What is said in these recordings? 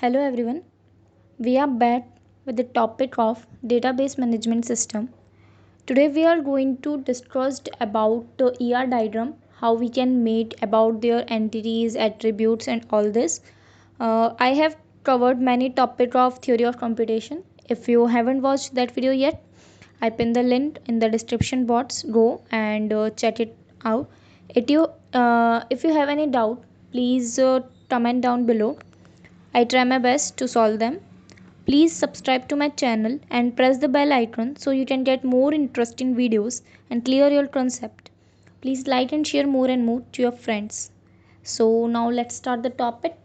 Hello everyone, we are back with the topic of database management system. Today we are going to discuss about the ER diagram, how we can make about their entities, attributes and all this. I have covered many topic of theory of computation. If you haven't watched that video yet, I pin the link in the description box. Go and check it out. If you have any doubt, please comment down below. I try my best to solve them. Please subscribe to my channel and press the bell icon so you can get more interesting videos and clear your concept. Please like and share more and more to your friends. So now let's start the topic.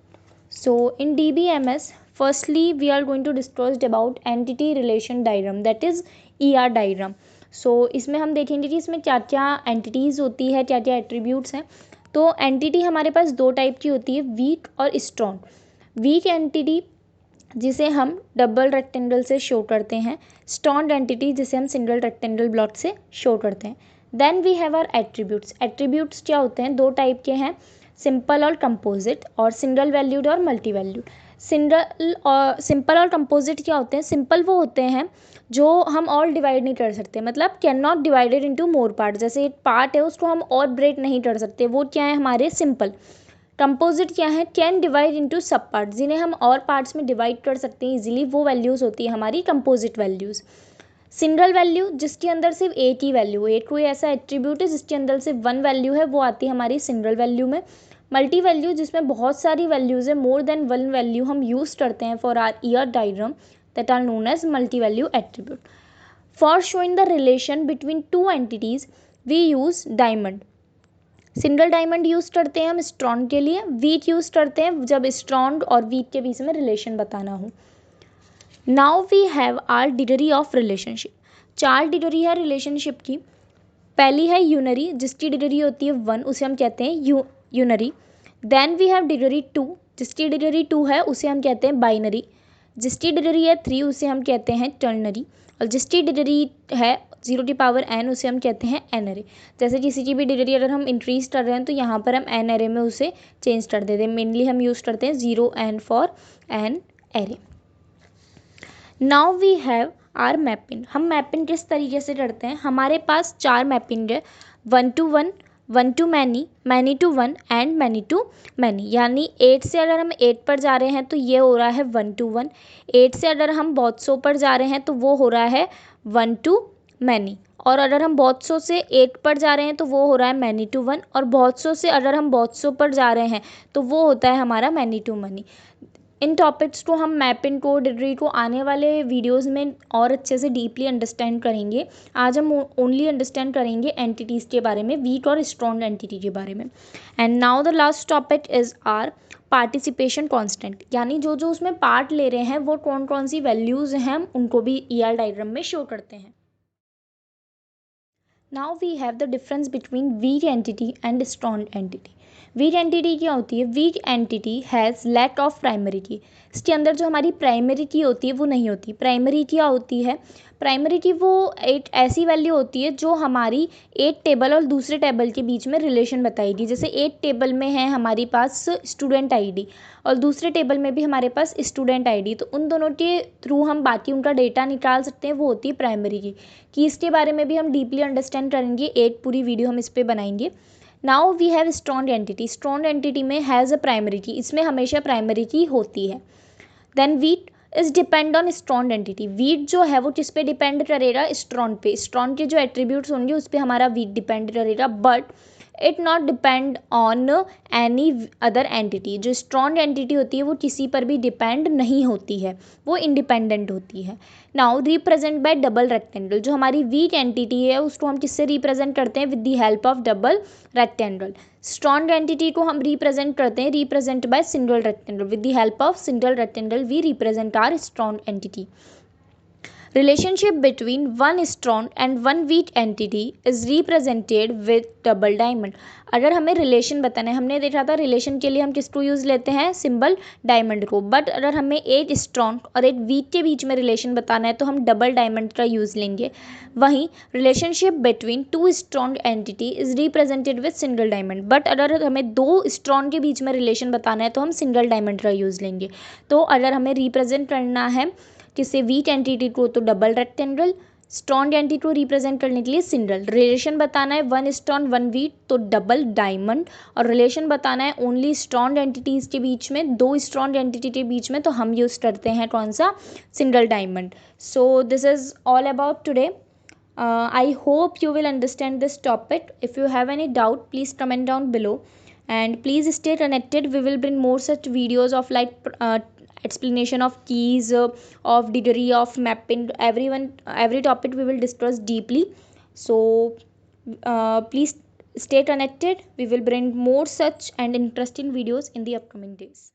So in DBMS, firstly we are going to discuss about entity relation diagram, that is ER diagram. So इसमें हम देखेंगे कि इसमें क्या क्या entities होती है, क्या क्या एट्रीब्यूट्स हैं. तो एंटिटी हमारे पास दो टाइप की होती है, वीक और स्ट्रॉन्ग. वीक एंटिटी जिसे हम डबल रेक्टेंगल से शो करते हैं, स्ट्रॉन्ग एंटिटी जिसे हम सिंगल रेक्टेंगल ब्लॉक से शो करते हैं. Then we have our attributes. Attributes क्या होते हैं, दो टाइप के हैं, सिंपल और कंपोजिट, और सिंगल वैल्यूड और मल्टी वैल्यूड. सिंपल और कंपोजिट क्या होते हैं, सिंपल वो होते हैं जो हम और डिवाइड नहीं कर सकते, मतलब can not divided into more part. जैसे एक पार्ट है उसको हम और ब्रेक नहीं कर सकते, वो क्या है हमारे सिंपल. कंपोजिट क्या है, कैन डिवाइड इनटू सब पार्ट, जिन्हें हम और पार्ट्स में डिवाइड कर सकते हैं इजीली, वो वैल्यूज़ होती है हमारी कंपोजिट वैल्यूज़. सिंगल वैल्यू जिसके अंदर सिर्फ एक ही वैल्यू, एक कोई ऐसा एट्रीब्यूट है जिसके अंदर सिर्फ वन वैल्यू है, वो आती है हमारी सिंगल वैल्यू में. मल्टी वैल्यू जिसमें बहुत सारी वैल्यूज़ है, मोर देन वन वैल्यू हम यूज़ करते हैं for our ER diagram, that are known as multi value attribute. For showing the relation between two entities we use diamond. Single diamond use करते हैं हम स्ट्रॉन्ग के लिए, week use करते हैं जब स्ट्रॉन्ग और वीक के बीच में रिलेशन बताना हो. Now we have our degree of relationship. चार डिग्री है रिलेशनशिप की. पहली है यूनरी जिसकी डिग्री होती है 1, उसे हम कहते हैं unary. Then we have degree 2 जिसकी डिग्री 2 है उसे हम कहते हैं बाइनरी. जिसकी डिग्री है 3 उसे हम कहते हैं टर्नरी. और जिसकी डिग्री है 0n उसे हम कहते हैं एन एरे. जैसे किसी की भी डिग्री अगर हम इंक्रीज कर रहे हैं तो यहाँ पर हम एन एरे में उसे चेंज कर देते हैं. मेनली हम यूज़ करते हैं 0n for an array. Now we have our mapping. हम मैपिंग किस तरीके से करते हैं, हमारे पास चार मैपिंग है, 1 to 1, 1 to many, many to 1 and many to many. यानी 8 से अगर हम 8 पर जा रहे हैं तो ये हो रहा है 1 to 1. 8 से अगर हम बहुत सौ पर जा रहे हैं तो वो हो रहा है 1 to many. और अगर हम बहुत सौ से 8 पर जा रहे हैं तो वो हो रहा है many to 1. और बहुत सौ से अगर हम बहुत सौ पर जा रहे हैं तो वो होता है हमारा many to many. In topics को हम मैपिंग को, डिग्री को आने वाले वीडियोस में और अच्छे से डीपली अंडरस्टैंड करेंगे. आज हम ओनली अंडरस्टैंड करेंगे एंटिटीज़ के बारे में, वीक और स्ट्रॉन्ग एंटिटी के बारे में. And now the last topic is our participation constant. यानी जो जो उसमें पार्ट ले रहे हैं वो कौन कौन सी वैल्यूज़ हैं, हम उनको भी ईआर डायग्राम में शो करते हैं. Now we have the difference between weak entity and strong entity. Weak entity क्या होती है, weak entity has lack of primary key. इसके अंदर जो हमारी प्राइमरी की होती है वो नहीं होती. प्राइमरी क्या होती है, प्राइमरी की वो एक ऐसी वैल्यू होती है जो हमारी एक टेबल और दूसरे टेबल के बीच में रिलेशन बताएगी. जैसे एक टेबल में है हमारे पास स्टूडेंट आईडी और दूसरे टेबल में भी हमारे पास स्टूडेंट आईडी, तो उन दोनों के थ्रू हम बाकी उनका डेटा निकाल सकते हैं, वो होती है प्राइमरी की इसके बारे में भी हम डीपली अंडरस्टैंड करेंगे, एक पूरी वीडियो हम इस पर बनाएंगे. Now we have strong entity. Strong entity में हैज़ अ प्राइमरी की, इसमें हमेशा प्राइमरी की होती है. Then weak is depend on strong entity. Weak जो है वो किस पे डिपेंड करेगा, स्ट्रॉन्ग पे. स्ट्रॉन्ग के जो एट्रीब्यूट्स होंगे उस पर हमारा वीट डिपेंड करेगा, but it not depend on any other entity. जो स्ट्रॉन्ग एंटिटी होती है वो किसी पर भी डिपेंड नहीं होती है, वो इंडिपेंडेंट होती है. Now represent by double rectangle. जो हमारी वीक एंटिटी है उसको हम किससे रिप्रेजेंट करते हैं, with the help of double rectangle. Strong entity को हम रिप्रेजेंट करते हैं, represent by single rectangle. With the help of single rectangle we represent our strong entity. Relationship between one strong and one weak entity is represented with double diamond. अगर हमें relation बताना है, हमने देखा था रिलेशन के लिए हम किसको यूज़ लेते हैं, सिंबल डायमंड को, बट अगर हमें एक स्ट्रॉन्ग और एक वीक के बीच में रिलेशन बताना है तो हम डबल डायमंड का यूज़ लेंगे. वहीं relationship between two strong entity is represented with single diamond, but अगर हमें दो स्ट्रॉन्ग के बीच में रिलेशन बताना है तो हम सिंगल डायमंड का यूज़ लेंगे. तो अगर हमें रिप्रेजेंट करना है किसी वीक एंटिटी को तो डबल रेक्टेंगल, स्ट्रॉन्ग एंटिटी को रिप्रेजेंट करने के लिए सिंगल, रिलेशन बताना है वन स्ट्रॉन्ग वन वीक तो डबल डायमंड, और रिलेशन बताना है ओनली स्ट्रॉन्ग एंटिटीज़ के बीच में, दो स्ट्रॉन्ग एंटिटी के बीच में, तो हम यूज़ करते हैं कौन सा, single diamond. So this is all about today. I hope you will understand this topic. If you have any doubt, please comment down below. And please stay connected. We will bring more such videos of like explanation of keys, of degree, of mapping. Every topic we will discuss deeply. So please stay connected. We will bring more such and interesting videos in the upcoming days.